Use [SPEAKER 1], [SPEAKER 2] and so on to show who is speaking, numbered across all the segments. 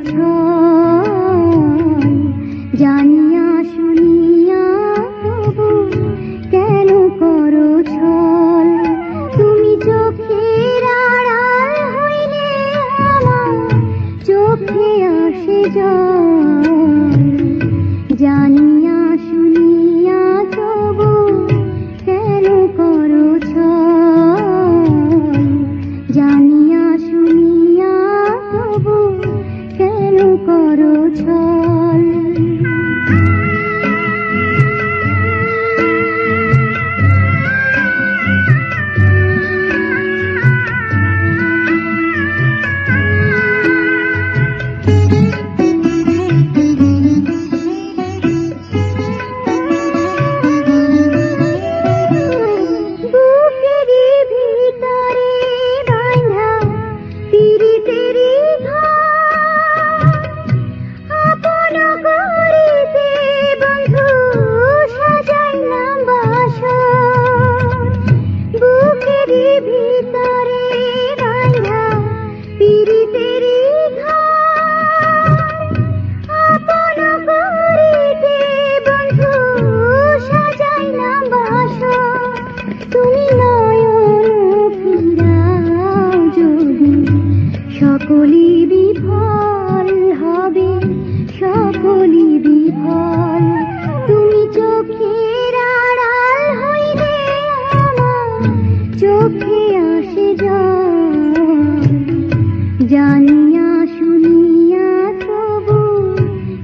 [SPEAKER 1] ছল জানিয়া শুনিয়া তবু কেন করো ছল তুমি চোখের আড়াল হইলে আমার চোখে আসে জল জানিয়া শুনিয়া তবু কেন করো ছল জানিয়া শুনিয়া তবু কেন করো ছল সকলি বিফল হবে সকলি বিফল তুমি চোখের আড়াল হইলে আমার চোখে আসে জল জানিয়া শুনিয়া তবু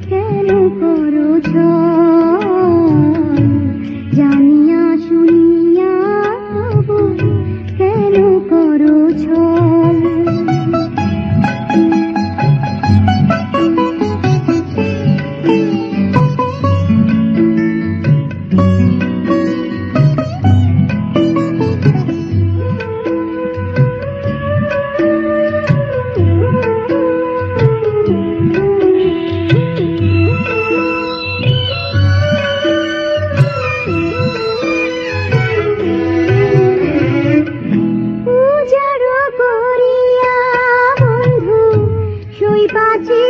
[SPEAKER 1] কেন করো ছল জানিয়া শুনিয়া তবু কেন করো ছল পাচি